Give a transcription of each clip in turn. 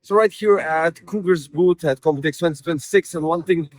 So right here at Cougar's booth at Computex 2026, and one thing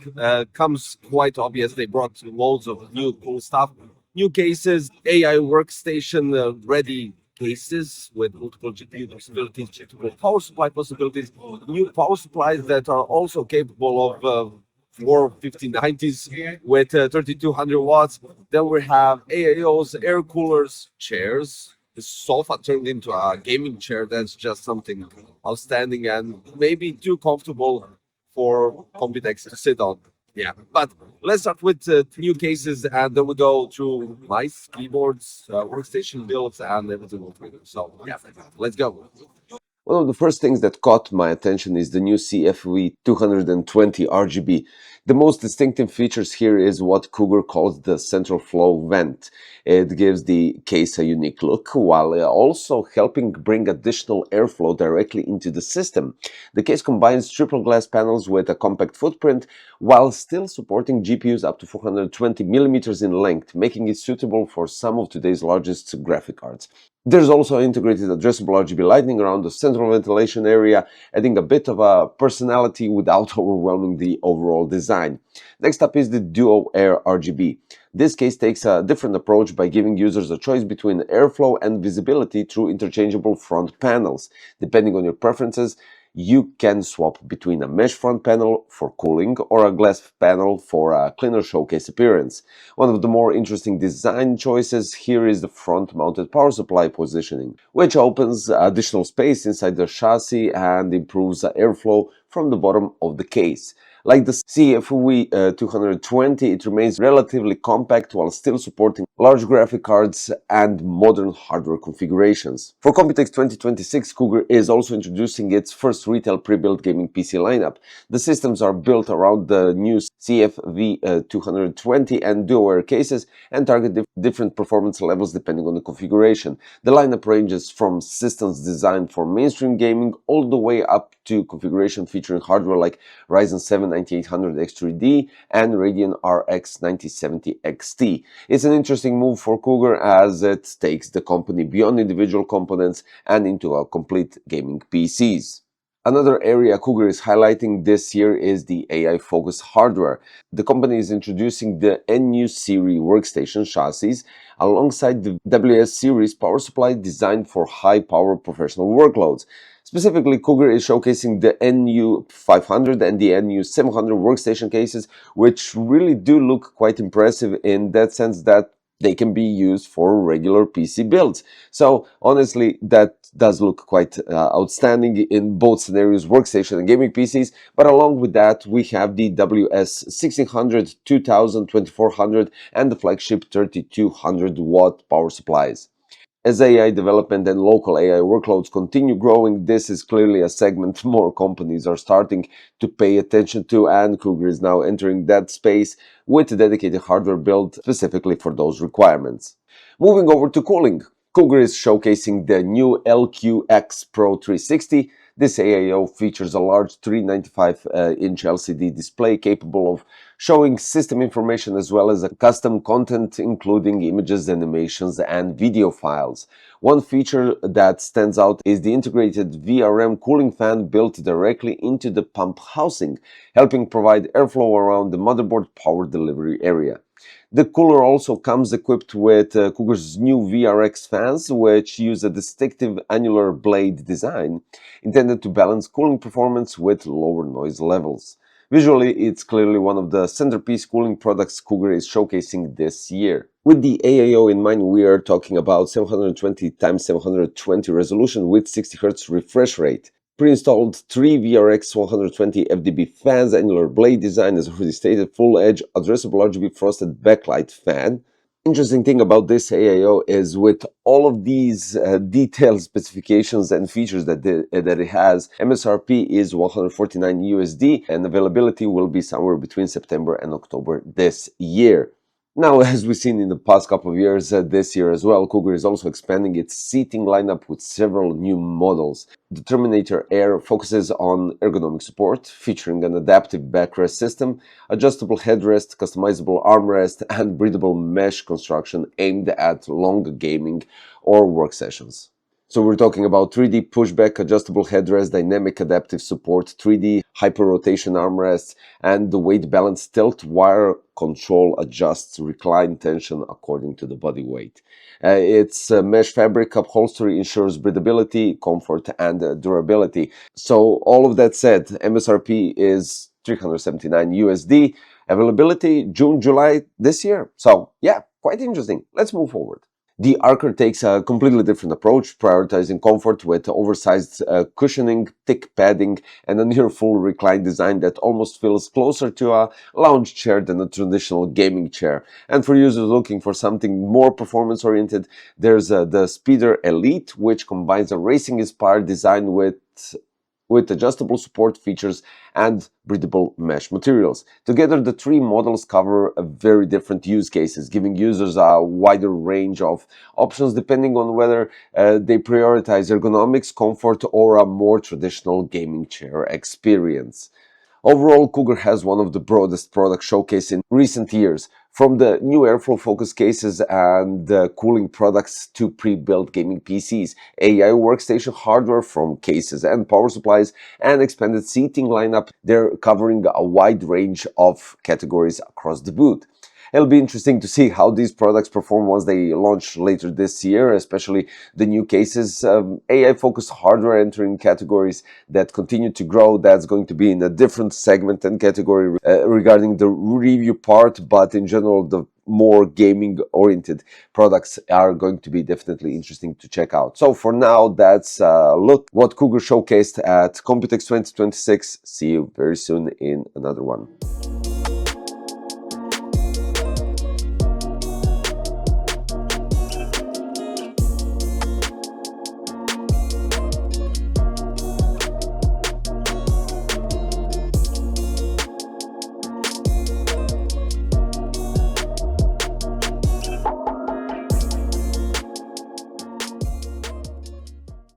comes quite obvious. They brought loads of new cool stuff, new cases, AI workstation ready cases with multiple GPU possibilities, multiple power supply possibilities, new power supplies that are also capable of 45090s with 3200 watts. Then we have AIOs, air coolers, chairs. The sofa turned into a gaming chair. That's just something outstanding and maybe too comfortable for Computex to sit on. Yeah, but let's start with new cases, and then we go through mice, keyboards, workstation builds, and everything will do. So yeah, let's go. One of the first things that caught my attention is the new CFV 220 RGB. The most distinctive features here is what Cougar calls the central flow vent. It gives the case a unique look while also helping bring additional airflow directly into the system. The case combines triple glass panels with a compact footprint while still supporting GPUs up to 420 millimeters in length, making it suitable for some of today's largest graphic cards. There's also integrated addressable RGB lighting around the central ventilation area, adding a bit of a personality without overwhelming the overall design. Next up is the Duo Air RGB. This case takes a different approach by giving users a choice between airflow and visibility through interchangeable front panels. Depending on your preferences, you can swap between a mesh front panel for cooling or a glass panel for a cleaner showcase appearance. One of the more interesting design choices here is the front-mounted power supply positioning, which opens additional space inside the chassis and improves airflow from the bottom of the case. Like the CFV 220, it remains relatively compact while still supporting large graphic cards and modern hardware configurations. For Computex 2026, Cougar is also introducing its first retail pre-built gaming PC lineup. The systems are built around the new CFV 220 and DuoAir cases and target different performance levels depending on the configuration. The lineup ranges from systems designed for mainstream gaming all the way up to configuration featuring hardware like Ryzen 7 9800 X3D and Radeon RX 9070 XT. It's an interesting move for Cougar as it takes the company beyond individual components and into a complete gaming PCs. Another area Cougar is highlighting this year is the AI-focused hardware. The company is introducing the NU series workstation chassis alongside the WS series power supply designed for high-power professional workloads. Specifically, Cougar is showcasing the NU500 and the NU700 workstation cases, which really do look quite impressive in that sense that they can be used for regular PC builds. So honestly, that does look quite outstanding in both scenarios, workstation and gaming PCs. But along with that, we have the WS1600, 2000, 2400 and the flagship 3200 watt power supplies. As AI development and local AI workloads continue growing, this is clearly a segment more companies are starting to pay attention to, and Cougar is now entering that space with a dedicated hardware build specifically for those requirements. Moving over to cooling, Cougar is showcasing the new LQX Pro 360. This AIO features a large 395-inch LCD display capable of showing system information as well as a custom content including images, animations, and video files. One feature that stands out is the integrated VRM cooling fan built directly into the pump housing, helping provide airflow around the motherboard power delivery area. The cooler also comes equipped with Cougar's new VRX fans, which use a distinctive annular blade design intended to balance cooling performance with lower noise levels. Visually, it's clearly one of the centerpiece cooling products Cougar is showcasing this year. With the AIO in mind, we are talking about 720x720 resolution with 60Hz refresh rate. Pre-installed 3 VRX 120 FDB fans, annular blade design, as already stated, full-edge addressable RGB frosted backlight fan. Interesting thing about this AIO is with all of these detailed specifications and features that it has, MSRP is 149 USD and availability will be somewhere between September and October this year. Now, as we've seen in the past couple of years, this year as well, Cougar is also expanding its seating lineup with several new models. The Terminator Air focuses on ergonomic support, featuring an adaptive backrest system, adjustable headrest, customizable armrest, and breathable mesh construction aimed at long gaming or work sessions. So we're talking about 3D pushback, adjustable headrest, dynamic adaptive support, 3D hyper-rotation armrests, and the weight balance tilt wire control adjusts recline tension according to the body weight. Its mesh fabric upholstery ensures breathability, comfort, and durability. So all of that said, MSRP is 379 USD. Availability June, July this year. So yeah, quite interesting. Let's move forward. The Archer takes a completely different approach, prioritizing comfort with oversized cushioning, thick padding, and a near full recline design that almost feels closer to a lounge chair than a traditional gaming chair. And for users looking for something more performance-oriented, there's the Speeder Elite, which combines a racing-inspired design with adjustable support features and breathable mesh materials. Together, the three models cover very different use cases, giving users a wider range of options depending on whether they prioritize ergonomics, comfort, or a more traditional gaming chair experience. Overall, Cougar has one of the broadest product showcases in recent years, from the new airflow focus cases and cooling products to pre-built gaming PCs, AI workstation hardware from cases and power supplies, and expanded seating lineup. They're covering a wide range of categories across the booth. It'll be interesting to see how these products perform once they launch later this year, especially the new cases. AI-focused hardware entering categories that continue to grow. That's going to be in a different segment and category regarding the review part, but in general, the more gaming-oriented products are going to be definitely interesting to check out. So for now, that's a look what Cougar showcased at Computex 2026. See you very soon in another one.